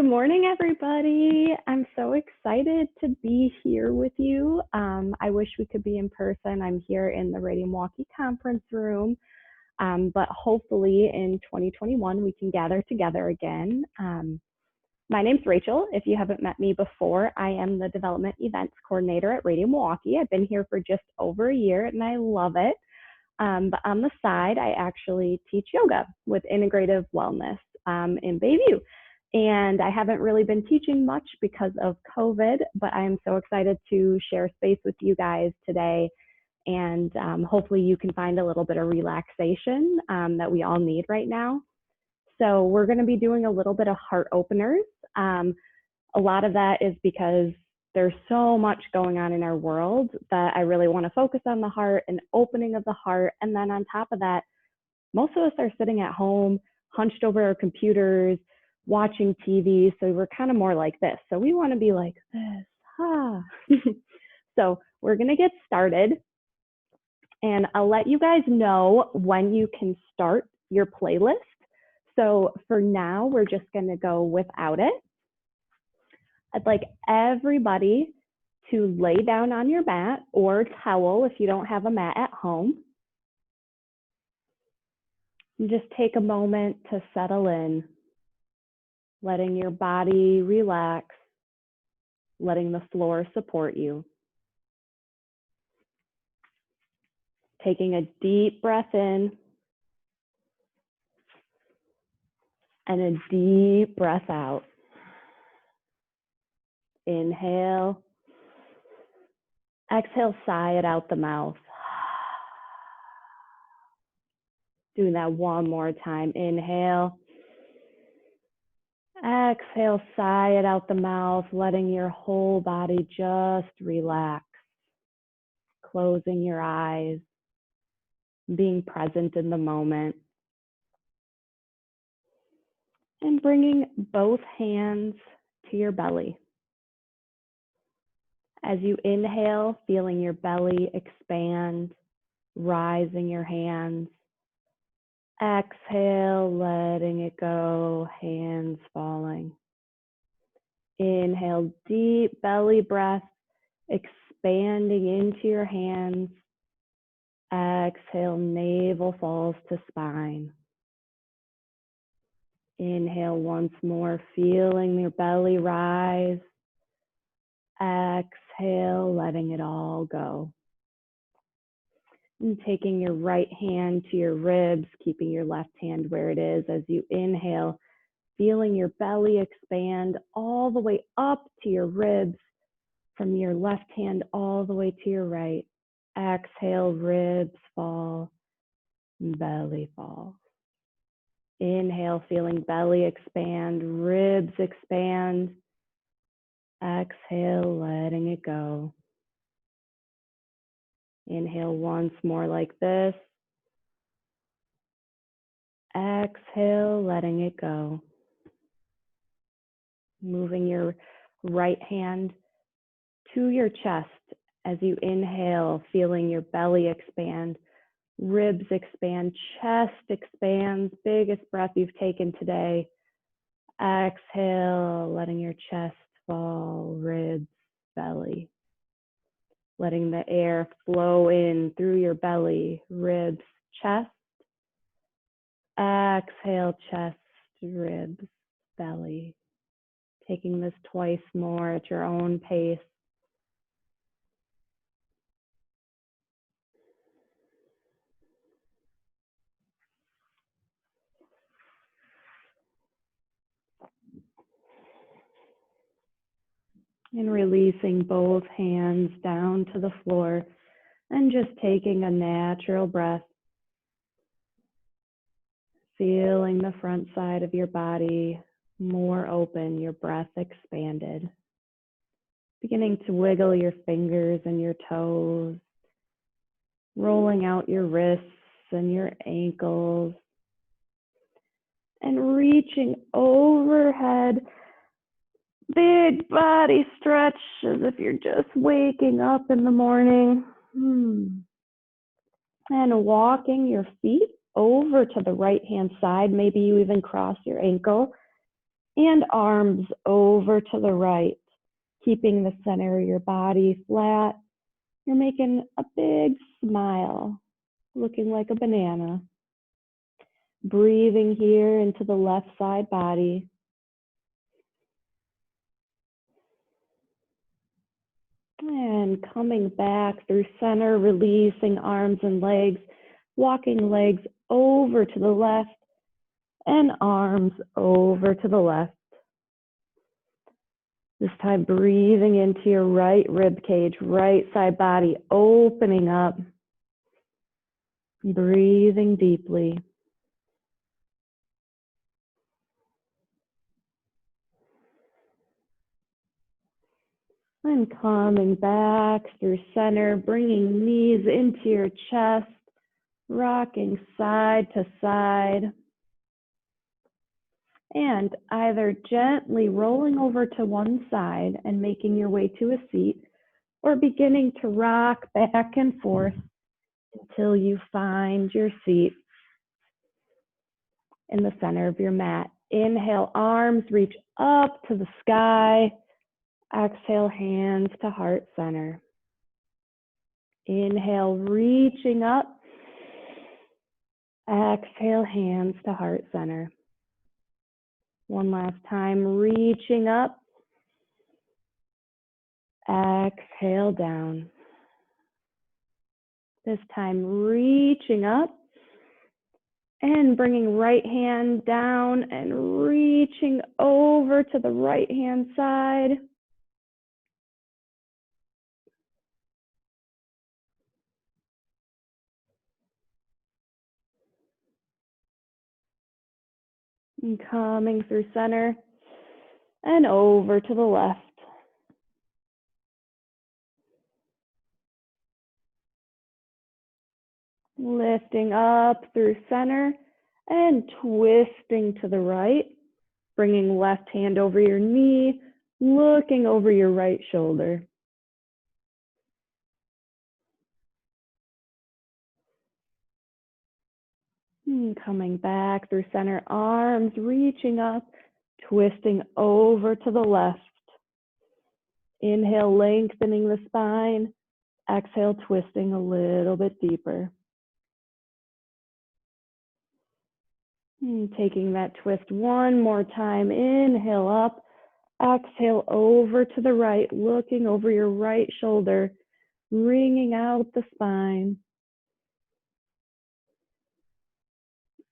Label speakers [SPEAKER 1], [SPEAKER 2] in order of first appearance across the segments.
[SPEAKER 1] Good morning, everybody. I'm so excited to be here with you. I wish we could be in person. I'm here in the Radiant Milwaukee conference room, but hopefully in 2021 we can gather together again. My name's Rachel. If you haven't met me before, I am the Development Events Coordinator at Radiant Milwaukee. I've been here for just over a year and I love it. But on the side, I actually teach yoga with integrative wellness in Bayview. And I haven't really been teaching much because of COVID, but I'm so excited to share space with you guys today. And hopefully you can find a little bit of relaxation that we all need right now. So we're going to be doing a little bit of heart openers. A lot of that is because there's so much going on in our world that I really want to focus on the heart and opening of the heart. And then on top of that, most of us are sitting at home, hunched over our computers, watching TV. So we're kind of more like this. So we want to be like this. So we're going to get started. And I'll let you guys know when you can start your playlist. So for now, we're just going to go without it. I'd like everybody to lay down on your mat or towel if you don't have a mat at home. And just take a moment to settle in, letting your body relax, letting the floor support you. Taking a deep breath in and a deep breath out. Inhale. Exhale, sigh it out the mouth. Doing that one more time. Inhale. Exhale, sigh it out the mouth, letting your whole body just relax. Closing your eyes, being present in the moment. And bringing both hands to your belly. As you inhale, feeling your belly expand, rising your hands. Exhale, letting it go, hands falling. Inhale, deep belly breath, expanding into your hands. Exhale, navel falls to spine. Inhale once more, feeling your belly rise. Exhale, letting it all go. And taking your right hand to your ribs, keeping your left hand where it is as you inhale, feeling your belly expand all the way up to your ribs, from your left hand all the way to your right. Exhale, ribs fall, belly falls. Inhale, feeling belly expand, ribs expand. Exhale, letting it go. Inhale once more like this. Exhale, letting it go. Moving your right hand to your chest as you inhale, feeling your belly expand, ribs expand, chest expands, biggest breath you've taken today. Exhale, letting your chest fall, ribs, belly. Letting the air flow in through your belly, ribs, chest. Exhale, chest, ribs, belly. Taking this twice more at your own pace. And releasing both hands down to the floor and just taking a natural breath. Feeling the front side of your body more open, your breath expanded. Beginning to wiggle your fingers and your toes, rolling out your wrists and your ankles, and reaching overhead. Big body stretch as if you're just waking up in the morning. And walking your feet over to the right-hand side. Maybe you even cross your ankle. And arms over to the right, keeping the center of your body flat. You're making a big smile, looking like a banana. Breathing here into the left side body. And coming back through center, releasing arms and legs, walking legs over to the left and arms over to the left. This time breathing into your right rib cage, right side body, opening up. Breathing deeply. And coming back through center, bringing knees into your chest, rocking side to side. And either gently rolling over to one side and making your way to a seat, or beginning to rock back and forth until you find your seat in the center of your mat. Inhale, arms reach up to the sky. Exhale, hands to heart center. Inhale, reaching up. Exhale, hands to heart center. One last time, reaching up. Exhale, down. This time, reaching up and bringing right hand down and reaching over to the right hand side. And coming through center and over to the left. Lifting up through center and twisting to the right, bringing left hand over your knee, looking over your right shoulder. And coming back through center, arms reaching up, twisting over to the left. Inhale, lengthening the spine. Exhale, twisting a little bit deeper. And taking that twist one more time. Inhale up. Exhale over to the right, looking over your right shoulder, wringing out the spine.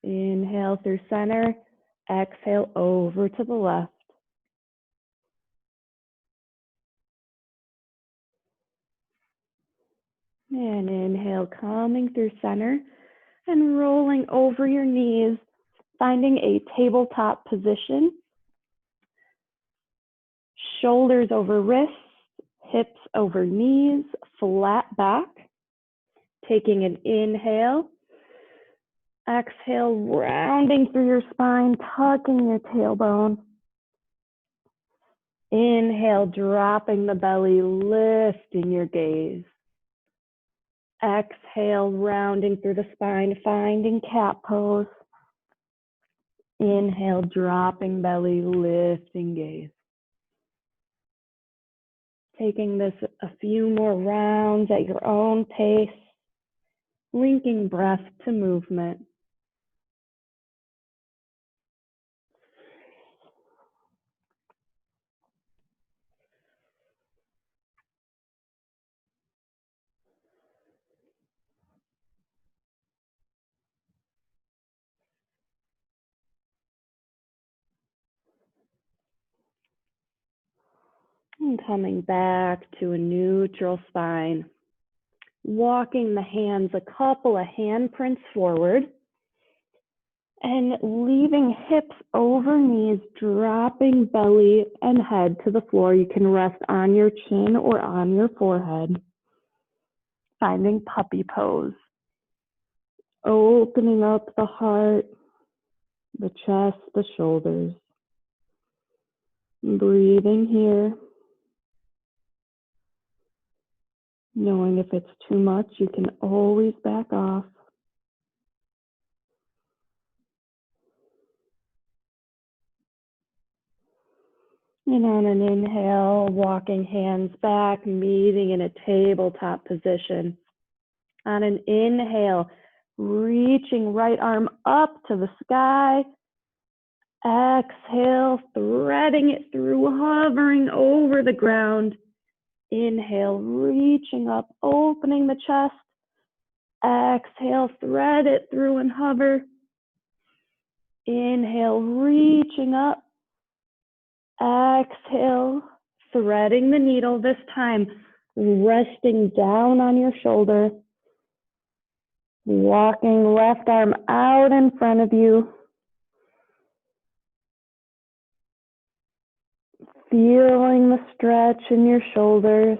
[SPEAKER 1] Inhale through center. Exhale over to the left. And inhale, coming through center and rolling over your knees, finding a tabletop position. Shoulders over wrists, hips over knees, flat back. Taking an inhale. Exhale, rounding through your spine, tucking your tailbone. Inhale, dropping the belly, lifting your gaze. Exhale, rounding through the spine, finding cat pose. Inhale, dropping belly, lifting gaze. Taking this a few more rounds at your own pace, linking breath to movement. And coming back to a neutral spine. Walking the hands a couple of handprints forward. And leaving hips over knees, dropping belly and head to the floor. You can rest on your chin or on your forehead. Finding puppy pose. Opening up the heart, the chest, the shoulders. Breathing here. Knowing if it's too much, you can always back off. And on an inhale, walking hands back, meeting in a tabletop position. On an inhale, reaching right arm up to the sky. Exhale, threading it through, hovering over the ground. Inhale, reaching up, opening the chest. Exhale, thread it through and hover. Inhale, reaching up. Exhale, threading the needle, this time resting down on your shoulder. Walking left arm out in front of you. Feeling the stretch in your shoulders.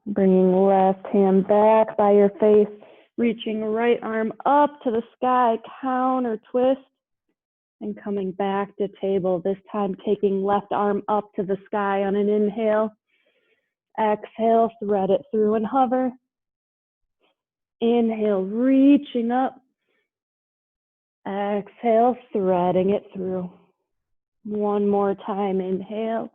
[SPEAKER 1] Bringing left hand back by your face, reaching right arm up to the sky, counter twist, and coming back to table, this time taking left arm up to the sky on an inhale. Exhale, thread it through and hover. Inhale, reaching up. Exhale, threading it through. One more time, inhale.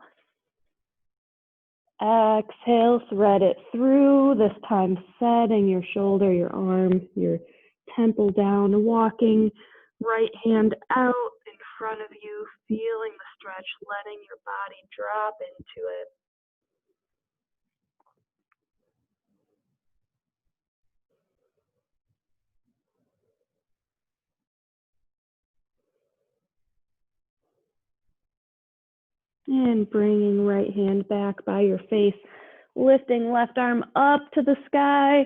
[SPEAKER 1] Exhale, thread it through, this time setting your shoulder, your arm, your temple down, walking right hand out in front of you, feeling the stretch, letting your body drop into it. And bringing right hand back by your face, lifting left arm up to the sky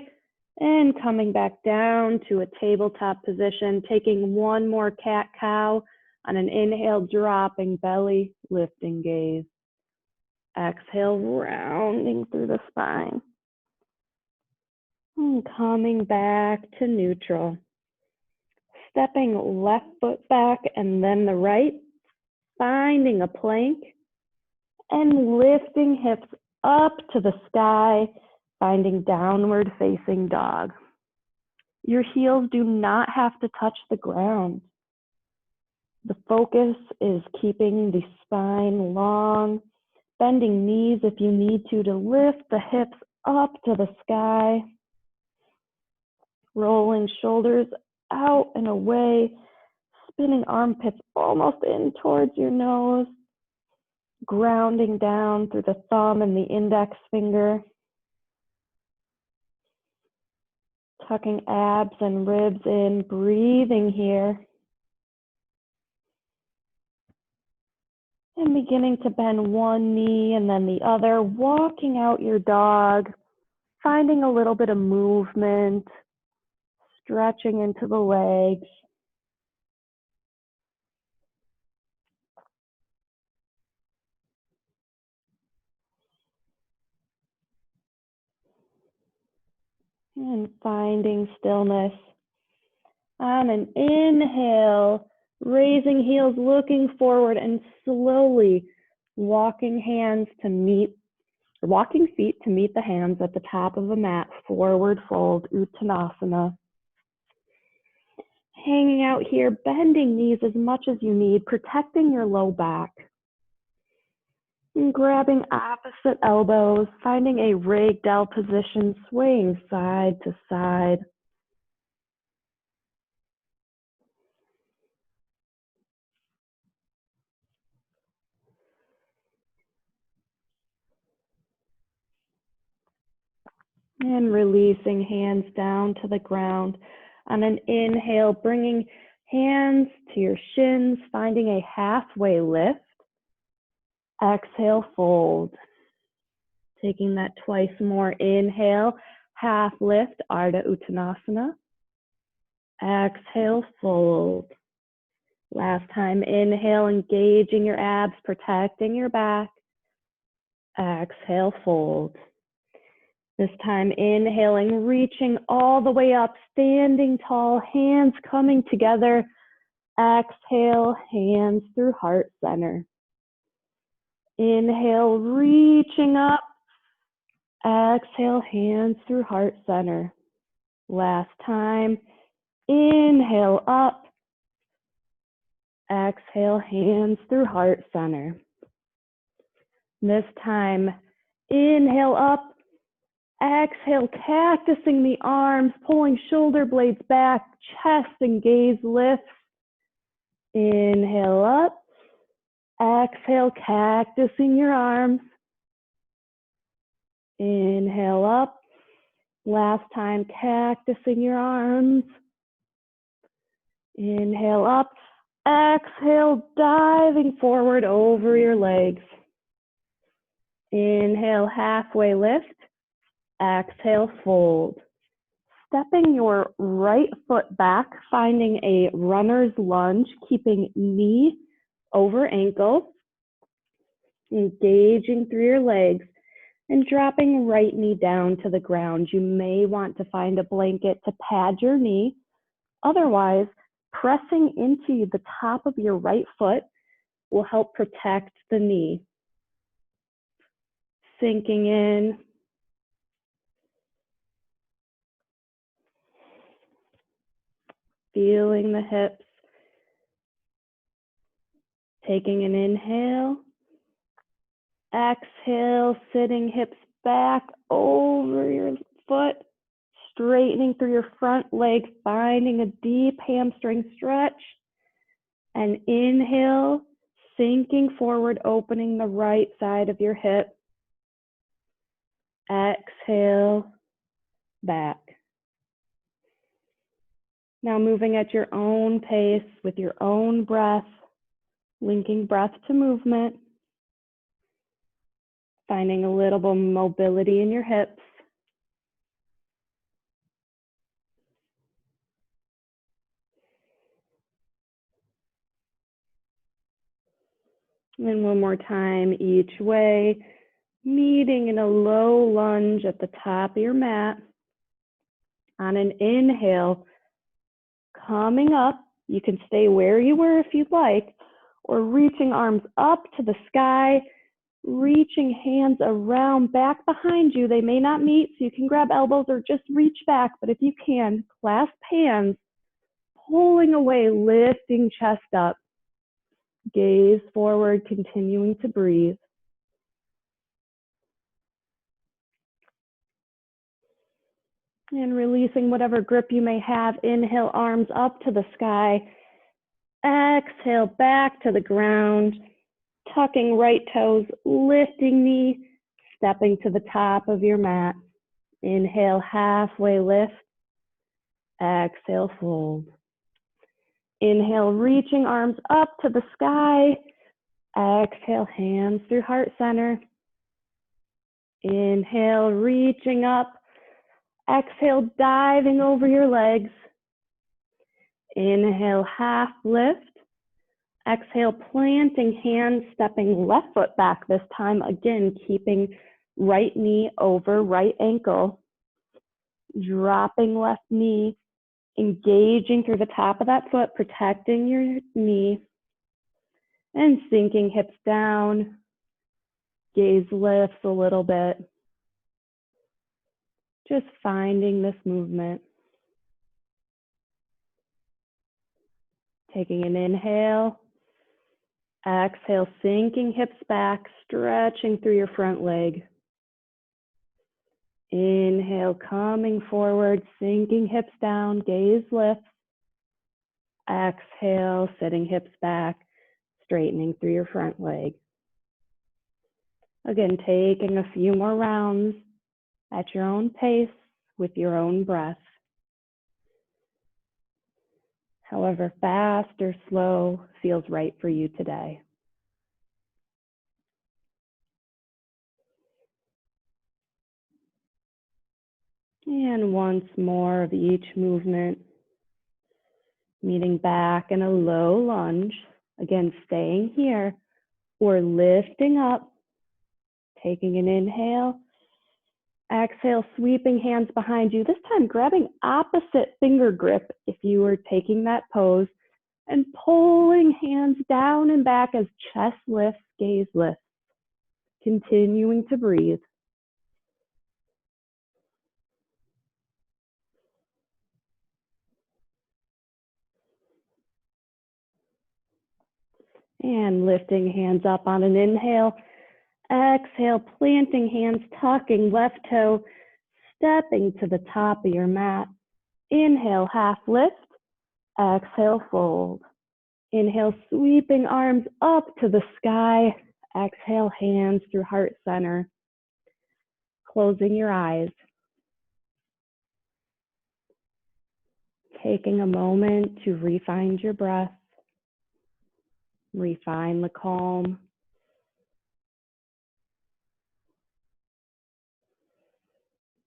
[SPEAKER 1] and coming back down to a tabletop position, taking one more cat-cow on an inhale, dropping belly, lifting gaze. Exhale, rounding through the spine. And coming back to neutral. Stepping left foot back and then the right, finding a plank and lifting hips up to the sky, finding downward facing dog. Your heels do not have to touch the ground. The focus is keeping the spine long, bending knees if you need to lift the hips up to the sky, rolling shoulders out and away, spinning armpits almost in towards your nose, grounding down through the thumb and the index finger, tucking abs and ribs in, breathing here. And beginning to bend one knee and then the other, walking out your dog, finding a little bit of movement, stretching into the legs. And finding stillness. On an inhale, raising heels, looking forward, and slowly walking feet to meet the hands at the top of the mat, forward fold, Uttanasana. Hanging out here, bending knees as much as you need, protecting your low back. And grabbing opposite elbows, finding a ragdoll position, swaying side to side. And releasing hands down to the ground. On an inhale, bringing hands to your shins, finding a halfway lift. Exhale, fold. Taking that twice more. Inhale, half lift, Ardha Uttanasana. Exhale, fold. Last time, inhale, engaging your abs, protecting your back. Exhale, fold. This time, inhaling, reaching all the way up, standing tall, hands coming together. Exhale, hands through heart center. Inhale, reaching up. Exhale, hands through heart center. Last time, Inhale up. Exhale, hands through heart center. This time, inhale up. Exhale, cactusing the arms, pulling shoulder blades back, chest and gaze lifts. Inhale up. Exhale, cactusing your arms. Inhale up. Last time, cactusing your arms. Inhale up. Exhale, diving forward over your legs. Inhale, halfway lift. Exhale, fold. Stepping your right foot back, finding a runner's lunge, keeping knee over ankle, engaging through your legs, and dropping right knee down to the ground. You may want to find a blanket to pad your knee. Otherwise, pressing into the top of your right foot will help protect the knee. Sinking in. Feeling the hips. Taking an inhale. Exhale, sitting hips back over your foot. Straightening through your front leg, finding a deep hamstring stretch. And inhale, sinking forward, opening the right side of your hip. Exhale, back. Now moving at your own pace with your own breath, linking breath to movement, finding a little bit of mobility in your hips. And one more time each way, meeting in a low lunge at the top of your mat. On an inhale, coming up, you can stay where you were if you'd like, or reaching arms up to the sky, reaching hands around back behind you. They may not meet, so you can grab elbows or just reach back, but if you can, clasp hands, pulling away, lifting chest up. Gaze forward, continuing to breathe. And releasing whatever grip you may have. Inhale, arms up to the sky. Exhale, back to the ground. Tucking right toes, lifting knee, stepping to the top of your mat. Inhale, halfway lift. Exhale, fold. Inhale, reaching arms up to the sky. Exhale, hands through heart center. Inhale, reaching up. Exhale, diving over your legs. Inhale, half lift. Exhale, planting hands, stepping left foot back this time. Again, keeping right knee over right ankle. Dropping left knee, engaging through the top of that foot, protecting your knee. And sinking hips down. Gaze lifts a little bit. Just finding this movement. Taking an inhale. Exhale, sinking hips back, stretching through your front leg. Inhale, coming forward, sinking hips down, gaze lifts. Exhale, sitting hips back, straightening through your front leg. Again, taking a few more rounds at your own pace with your own breath. However fast or slow feels right for you today. And once more of each movement, meeting back in a low lunge. Again, staying here or lifting up, taking an inhale. Exhale, sweeping hands behind you. This time, grabbing opposite finger grip if you were taking that pose, and pulling hands down and back as chest lifts, gaze lifts. Continuing to breathe. And lifting hands up on an inhale. Exhale, planting hands, tucking left toe, stepping to the top of your mat. Inhale, half lift. Exhale, fold. Inhale, sweeping arms up to the sky. Exhale, hands through heart center. Closing your eyes. Taking a moment to refine your breath. Refine the calm.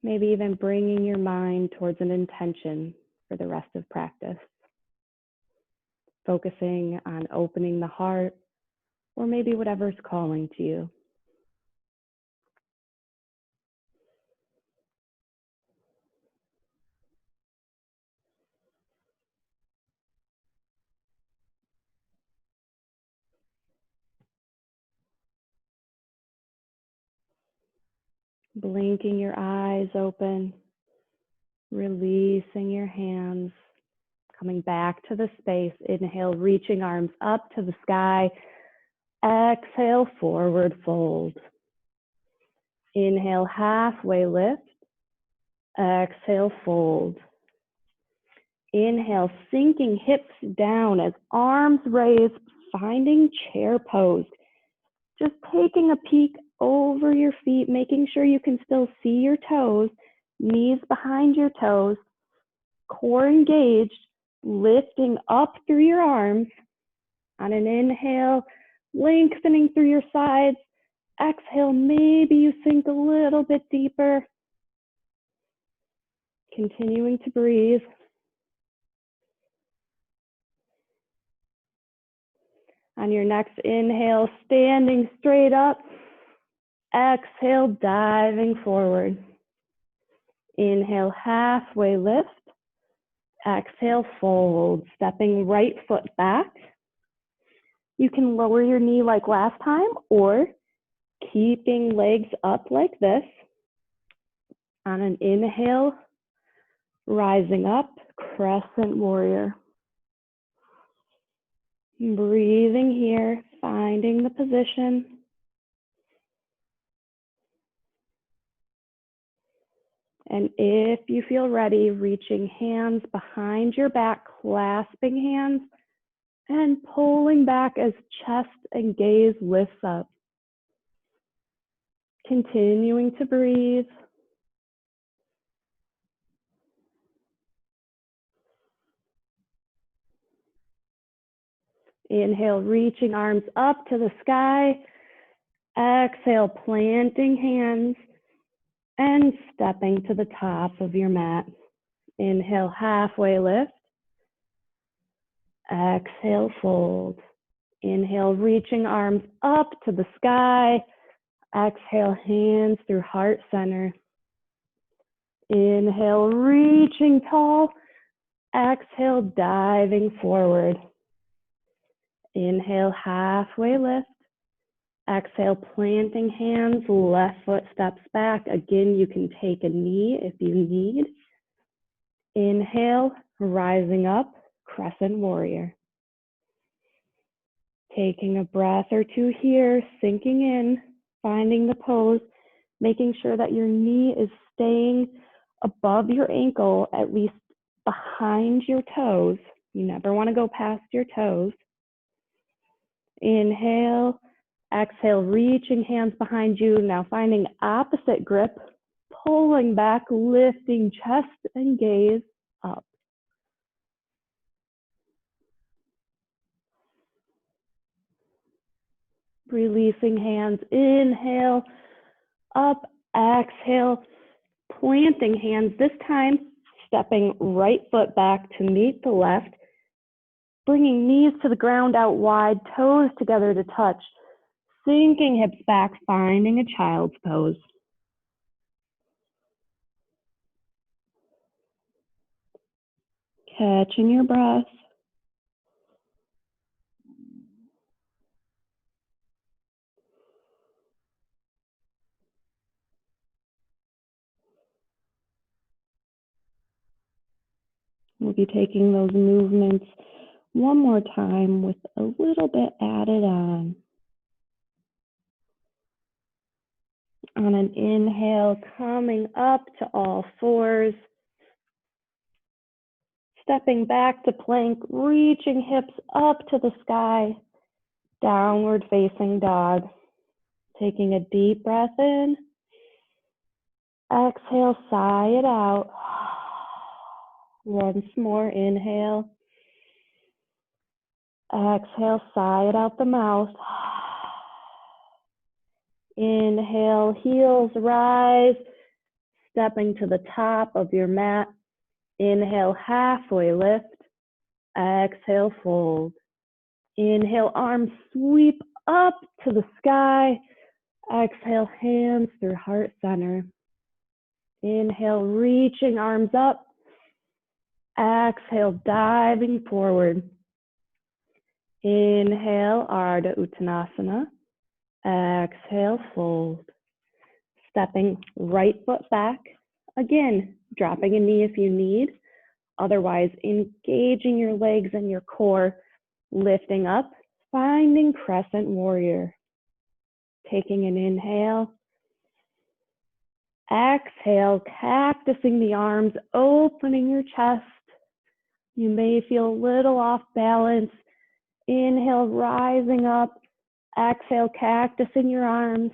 [SPEAKER 1] Maybe even bringing your mind towards an intention for the rest of practice. Focusing on opening the heart, or maybe whatever's calling to you. Blinking your eyes open, releasing your hands, coming back to the space. Inhale, reaching arms up to the sky. Exhale, forward fold. Inhale, halfway lift. Exhale, fold. Inhale, sinking hips down as arms raise, finding chair pose. Just taking a peek over your feet, making sure you can still see your toes, knees behind your toes, core engaged, lifting up through your arms. On an inhale, lengthening through your sides. Exhale, maybe you sink a little bit deeper. Continuing to breathe. On your next inhale, standing straight up. Exhale, diving forward. Inhale, halfway lift. Exhale, fold, stepping right foot back. You can lower your knee like last time, or keeping legs up like this. On an inhale, rising up, crescent warrior. Breathing here, finding the position. And if you feel ready, reaching hands behind your back, clasping hands, and pulling back as chest and gaze lifts up. Continuing to breathe. Inhale, reaching arms up to the sky. Exhale, planting hands and stepping to the top of your mat. Inhale, halfway lift. Exhale, fold. Inhale, reaching arms up to the sky. Exhale, hands through heart center. Inhale, reaching tall. Exhale, diving forward. Inhale, halfway lift. Exhale, planting hands, left foot steps back. Again, you can take a knee if you need. Inhale, rising up, crescent warrior. Taking a breath or two here, sinking in, finding the pose, making sure that your knee is staying above your ankle, at least behind your toes. You never want to go past your toes. Inhale, exhale, reaching hands behind you. Now finding opposite grip, pulling back, lifting chest and gaze up. Releasing hands, inhale, up, exhale, planting hands, this time stepping right foot back to meet the left, bringing knees to the ground out wide, toes together to touch, sinking hips back, finding a child's pose. Catching your breath. We'll be taking those movements One more time with a little bit added on. On an inhale, coming up to all fours. Stepping back to plank, reaching hips up to the sky. Downward facing dog. Taking a deep breath in. Exhale, sigh it out. Once more, inhale. Exhale, sigh it out the mouth. Inhale, heels rise, stepping to the top of your mat. Inhale, halfway lift. Exhale, fold. Inhale, arms sweep up to the sky. Exhale, hands through heart center. Inhale, reaching arms up. Exhale, diving forward. Inhale, Ardha Uttanasana. Exhale, fold. Stepping right foot back. Again, dropping a knee if you need. Otherwise, engaging your legs and your core, lifting up, finding crescent warrior. Taking an inhale. Exhale, cactusing the arms, opening your chest. You may feel a little off balance. Inhale, rising up. Exhale, cactusing your arms.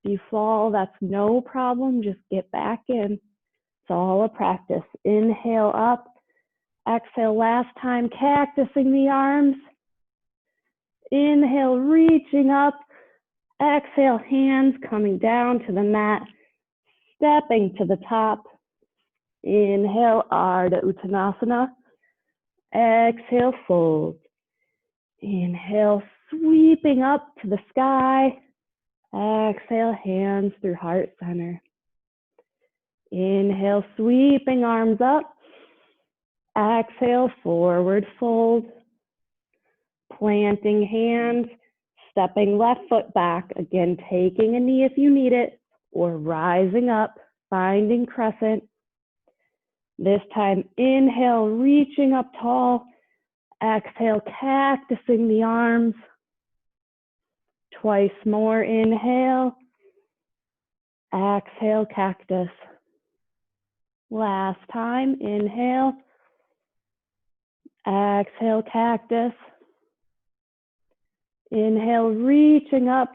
[SPEAKER 1] If you fall, that's no problem. Just get back in. It's all a practice. Inhale up. Exhale, last time, cactusing the arms. Inhale, reaching up. Exhale, hands coming down to the mat. Stepping to the top. Inhale, Ardha Uttanasana. Exhale, fold. Inhale, sweeping up to the sky. Exhale, hands through heart center. Inhale, sweeping arms up. Exhale, forward fold. Planting hands, stepping left foot back. Again, taking a knee if you need it, or rising up, finding crescent. This time, inhale, reaching up tall. Exhale, cactusing the arms. Twice more, inhale. Exhale, cactus. Last time, inhale. Exhale, cactus. Inhale, reaching up.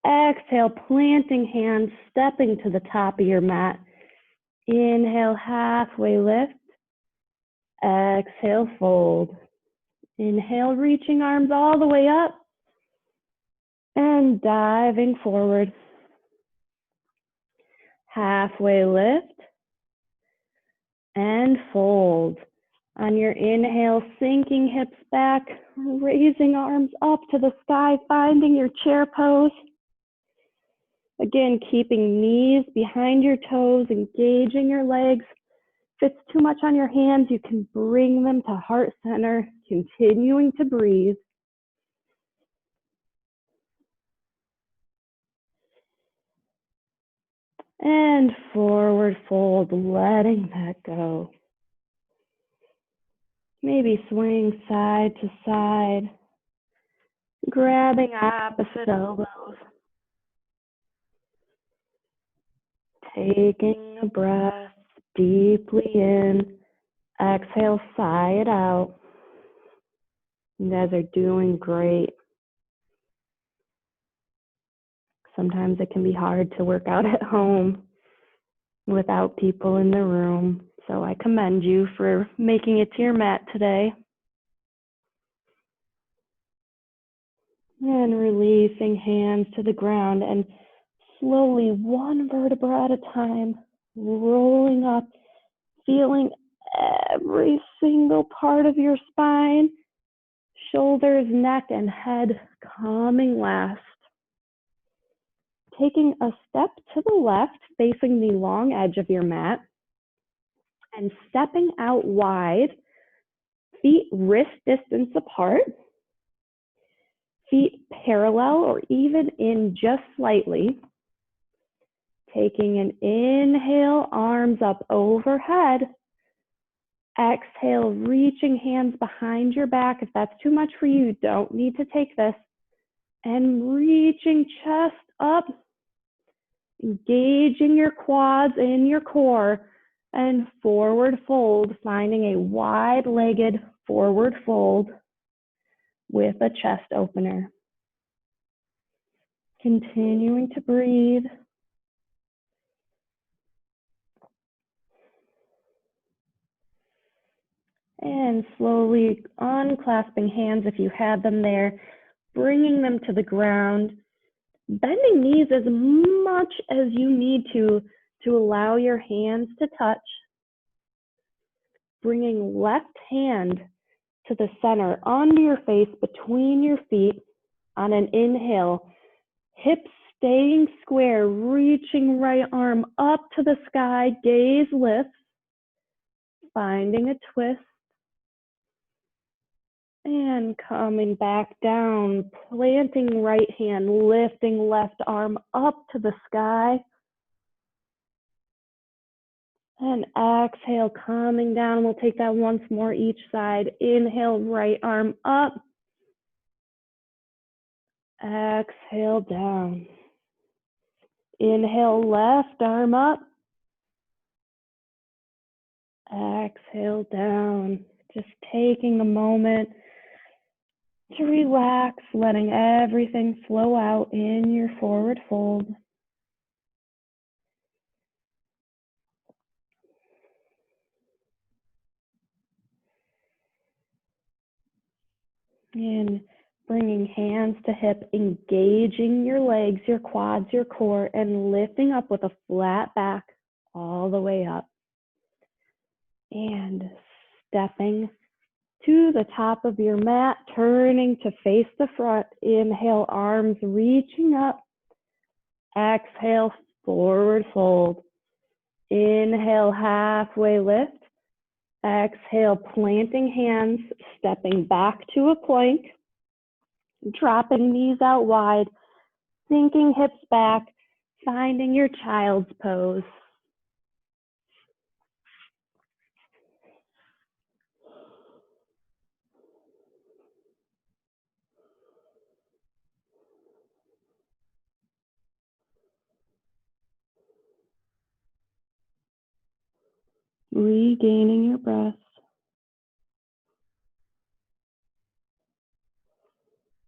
[SPEAKER 1] Exhale, planting hands, stepping to the top of your mat. Inhale, halfway lift. Exhale, fold. Inhale, reaching arms all the way up. And diving forward. Halfway lift. And fold. On your inhale, sinking hips back, raising arms up to the sky, finding your chair pose. Again, keeping knees behind your toes, engaging your legs. If it's too much on your hands, you can bring them to heart center, continuing to breathe. And forward fold, letting that go. Maybe swing side to side, grabbing opposite elbows. Taking a breath deeply in. Exhale, sigh it out. You guys are doing great. Sometimes it can be hard to work out at home without people in the room. So I commend you for making it to your mat today. And releasing hands to the ground and slowly, one vertebra at a time, rolling up, feeling every single part of your spine, shoulders, neck, and head coming last. Taking a step to the left, facing the long edge of your mat, and stepping out wide, feet wrist distance apart, feet parallel or even in just slightly. Taking an inhale, arms up overhead. Exhale, reaching hands behind your back. If that's too much for you, you don't need to take this. And reaching chest up, engaging your quads and your core, and forward fold, finding a wide-legged forward fold with a chest opener. Continuing to breathe. And slowly unclasping hands if you had them there, bringing them to the ground, bending knees as much as you need to allow your hands to touch. Bringing left hand to the center, onto your face, between your feet on an inhale. Hips staying square, reaching right arm up to the sky, gaze lifts, finding a twist. And coming back down, planting right hand, lifting left arm up to the sky. And exhale, coming down. We'll take that once more each side. Inhale, right arm up. Exhale, down. Inhale, left arm up. Exhale, down. Just taking a moment to relax, letting everything flow out in your forward fold. And bringing hands to hip, engaging your legs, your quads, your core, and lifting up with a flat back all the way up. And stepping to the top of your mat, turning to face the front. Inhale, arms reaching up. Exhale, forward fold. Inhale, halfway lift. Exhale, planting hands, stepping back to a plank. Dropping knees out wide, sinking hips back, finding your child's pose. Regaining your breath.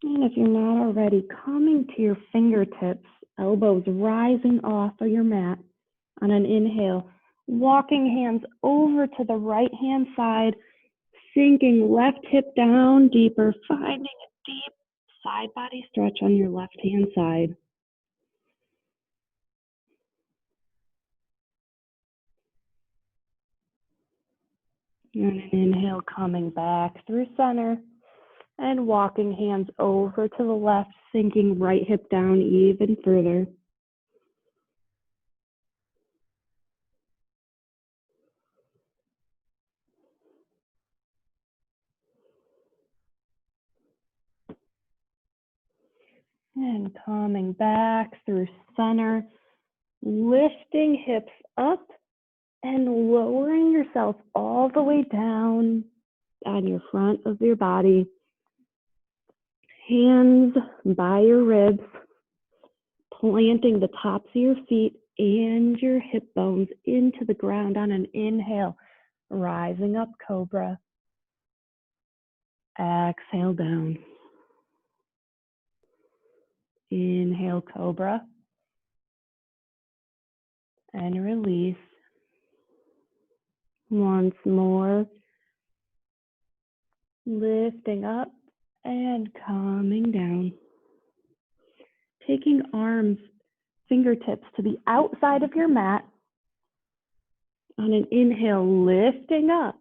[SPEAKER 1] And if you're not already, coming to your fingertips, elbows rising off of your mat on an inhale, walking hands over to the right hand side, sinking left hip down deeper, finding a deep side body stretch on your left hand side. And an inhale, coming back through center and walking hands over to the left, sinking right hip down even further. And coming back through center, lifting hips up and lowering yourself all the way down on your front of your body. Hands by your ribs, planting the tops of your feet and your hip bones into the ground on an inhale, rising up cobra. Exhale down. Inhale, cobra. And release. Once more. Lifting up and coming down. Taking arms, fingertips to the outside of your mat. On an inhale, lifting up.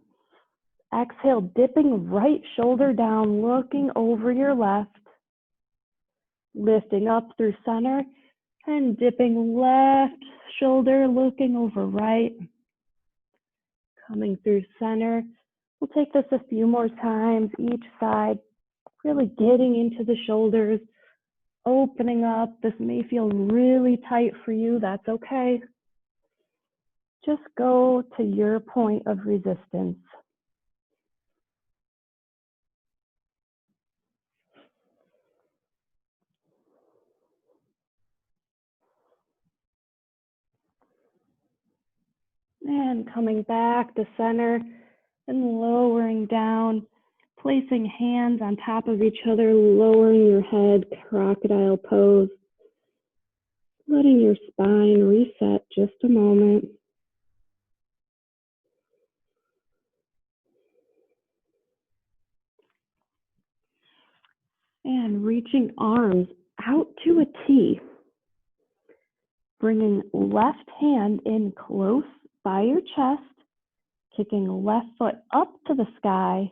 [SPEAKER 1] Exhale, dipping right shoulder down, looking over your left. Lifting up through center and dipping left shoulder, looking over right. Coming through center. We'll take this a few more times, each side, really getting into the shoulders, opening up. This may feel really tight for you, that's okay. Just go to your point of resistance. And coming back to center and lowering down, placing hands on top of each other, lowering your head, crocodile pose. Letting your spine reset just a moment. And reaching arms out to a T. Bringing left hand in close by your chest, kicking left foot up to the sky,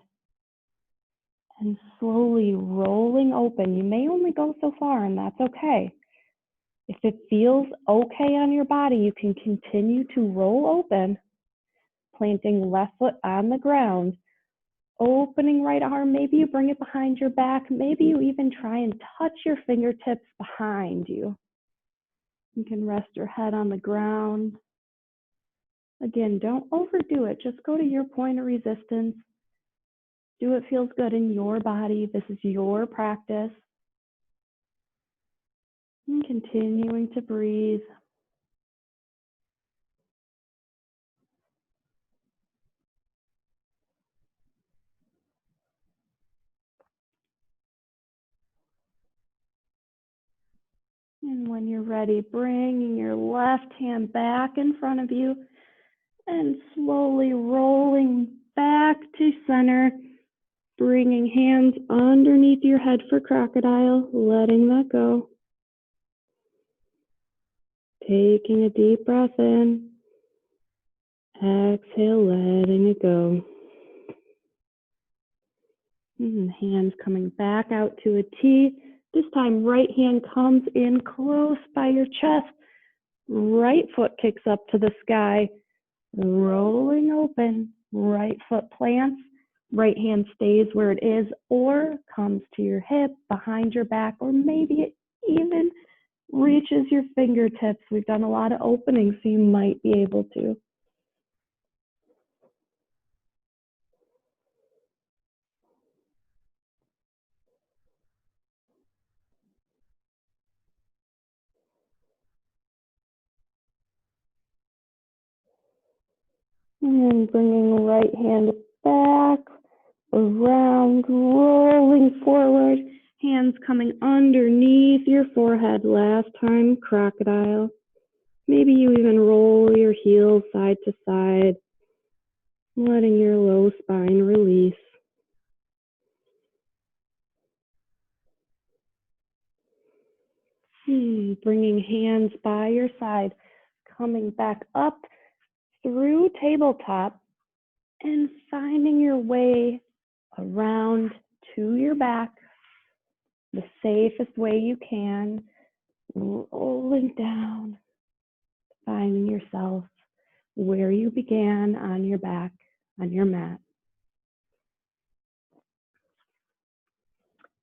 [SPEAKER 1] and slowly rolling open. You may only go so far, and that's okay. If it feels okay on your body, you can continue to roll open, planting left foot on the ground, opening right arm. Maybe you bring it behind your back. Maybe you even try and touch your fingertips behind you. You can rest your head on the ground. Again, don't overdo it. Just go to your point of resistance. Do what feels good in your body. This is your practice. And continuing to breathe. And when you're ready, bringing your left hand back in front of you and slowly rolling back to center, bringing hands underneath your head for crocodile, letting that go. Taking a deep breath in, exhale, letting it go. And hands coming back out to a T. This time, right hand comes in close by your chest. Right foot kicks up to the sky, rolling open. Right foot plants. Right hand stays where it is or comes to your hip, behind your back, or maybe it even reaches your fingertips. We've done a lot of openings, so you might be able to. And bringing right hand back, around, rolling forward, hands coming underneath your forehead. Last time, crocodile. Maybe you even roll your heels side to side, letting your low spine release. Bringing hands by your side, coming back up through tabletop and finding your way around to your back the safest way you can, rolling down, finding yourself where you began on your back, on your mat.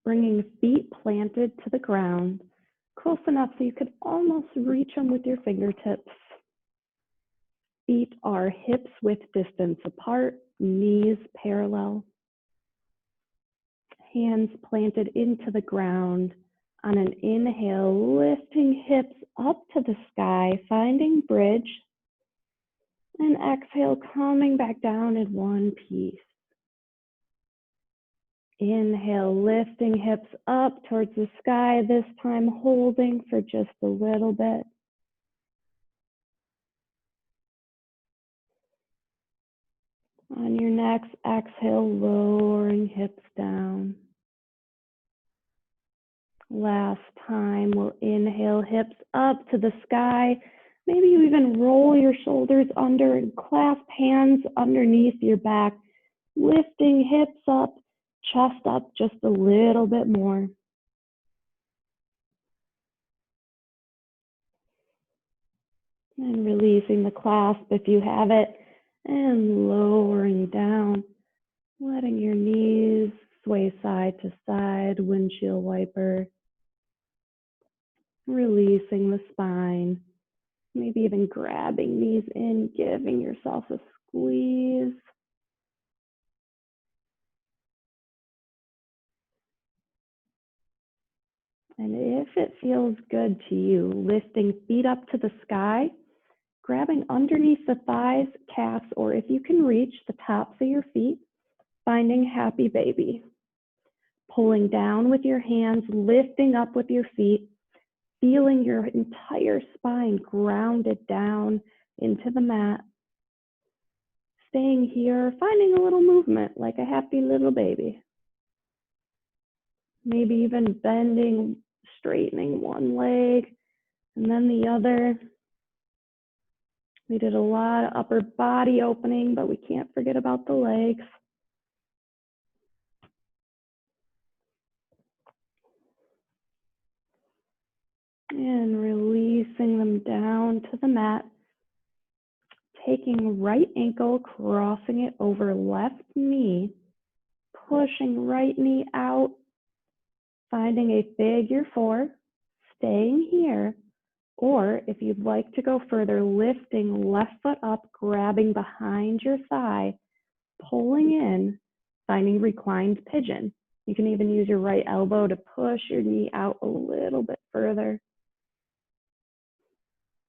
[SPEAKER 1] Bringing feet planted to the ground, close enough so you could almost reach them with your fingertips. Feet are hips width distance apart, knees parallel. Hands planted into the ground. On an inhale, lifting hips up to the sky, finding bridge. And exhale, coming back down in one piece. Inhale, lifting hips up towards the sky, this time holding for just a little bit. On your next exhale, lowering hips down. Last time, we'll inhale, hips up to the sky. Maybe you even roll your shoulders under and clasp hands underneath your back, lifting hips up, chest up just a little bit more. And releasing the clasp if you have it, and lowering down, letting your knees sway side to side, windshield wiper. Releasing the spine, maybe even grabbing knees in, giving yourself a squeeze. And if it feels good to you, lifting feet up to the sky, grabbing underneath the thighs, calves, or if you can reach the tops of your feet, finding happy baby. Pulling down with your hands, lifting up with your feet, feeling your entire spine grounded down into the mat. Staying here, finding a little movement like a happy little baby. Maybe even bending, straightening one leg and then the other. We did a lot of upper body opening, but we can't forget about the legs. And releasing them down to the mat. Taking right ankle, crossing it over left knee, pushing right knee out, finding a figure four, staying here, or if you'd like to go further, lifting left foot up, grabbing behind your thigh, pulling in, finding reclined pigeon. You can even use your right elbow to push your knee out a little bit further.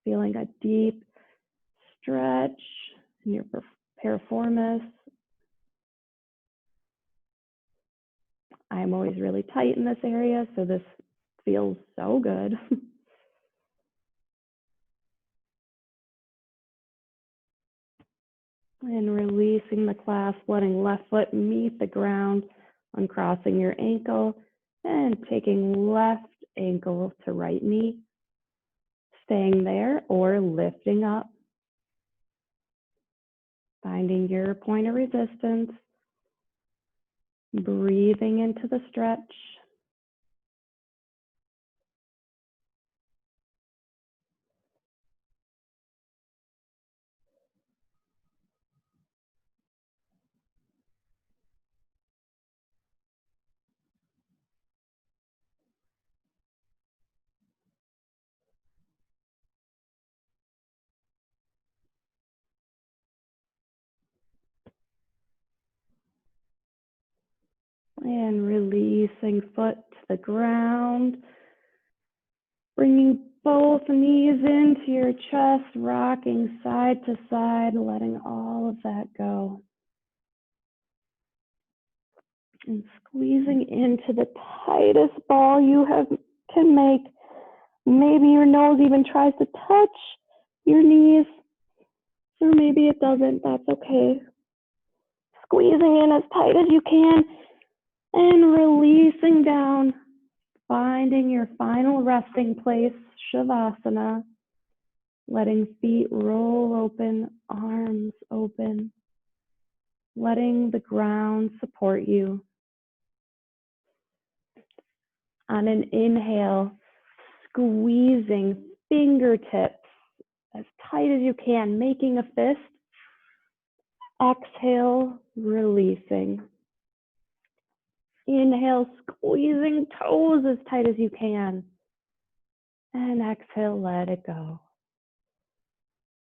[SPEAKER 1] Feeling a deep stretch in your piriformis. I'm always really tight in this area, so this feels so good. And releasing the clasp, letting left foot meet the ground, uncrossing your ankle, and taking left ankle to right knee, staying there or lifting up, finding your point of resistance, breathing into the stretch. And releasing foot to the ground, bringing both knees into your chest, rocking side to side, letting all of that go. And squeezing into the tightest ball you can make. Maybe your nose even tries to touch your knees, or maybe it doesn't. That's okay. Squeezing in as tight as you can and releasing down, finding your final resting place, Shavasana. Letting feet roll open, arms open, letting the ground support you. On an inhale, squeezing fingertips as tight as you can, making a fist. Exhale, releasing. Inhale, squeezing toes as tight as you can. And exhale, let it go.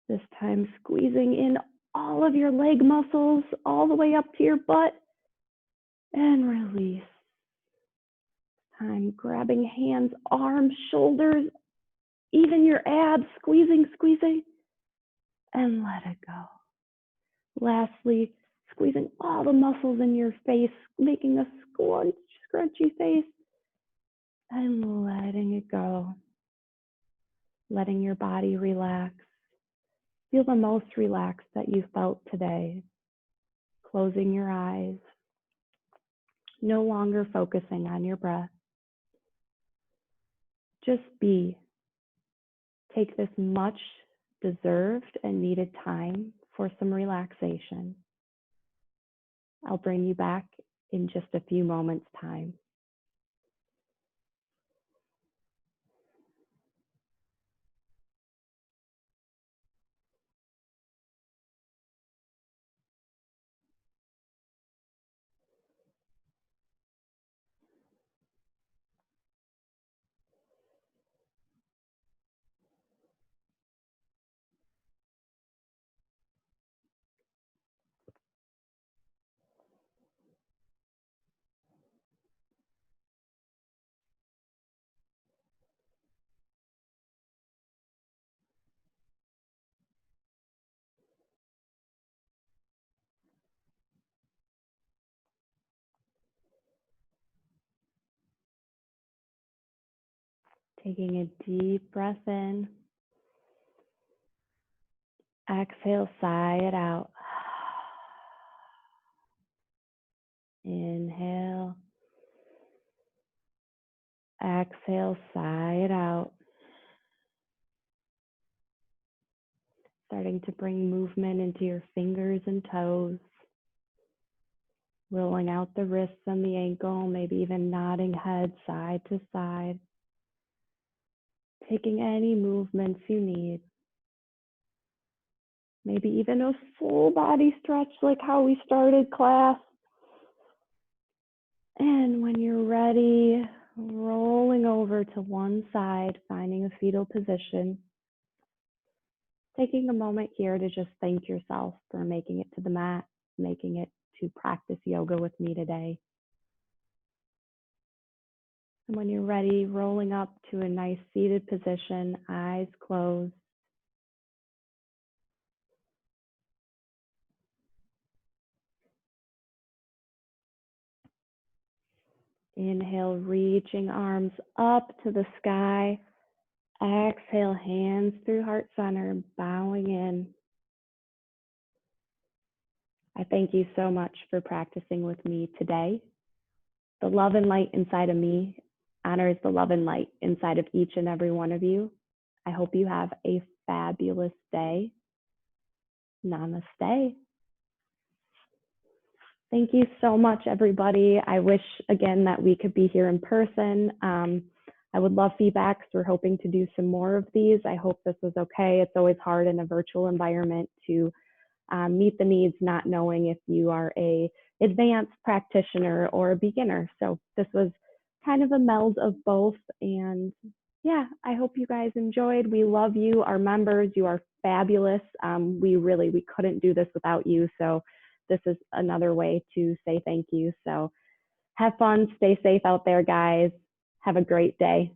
[SPEAKER 1] This time, squeezing in all of your leg muscles all the way up to your butt. And release. Time grabbing hands, arms, shoulders, even your abs, squeezing, and let it go. Lastly, squeezing all the muscles in your face, making a scrunchy face, and letting it go. Letting your body relax. Feel the most relaxed that you felt today. Closing your eyes. No longer focusing on your breath. Just be. Take this much deserved and needed time for some relaxation. I'll bring you back in just a few moments' time. Taking a deep breath in. Exhale, sigh it out. Inhale. Exhale, sigh it out. Starting to bring movement into your fingers and toes. Rolling out the wrists and the ankle, maybe even nodding head side to side. Taking any movements you need. Maybe even a full body stretch like how we started class. And when you're ready, rolling over to one side, finding a fetal position. Taking a moment here to just thank yourself for making it to the mat, making it to practice yoga with me today. And when you're ready, rolling up to a nice seated position, eyes closed. Inhale, reaching arms up to the sky. Exhale, hands through heart center, bowing in. I thank you so much for practicing with me today. The love and light inside of me honors the love and light inside of each and every one of you. I hope you have a fabulous day. Namaste. Thank you so much, everybody. I wish, again, that we could be here in person. I would love feedback. We're hoping to do some more of these. I hope this was okay. It's always hard in a virtual environment to meet the needs, not knowing if you are a advanced practitioner or a beginner. So this was kind of a meld of both. And yeah, I hope you guys enjoyed. We love you, our members. You are fabulous. We couldn't do this without you. So this is another way to say thank you. So have fun, stay safe out there, guys. Have a great day.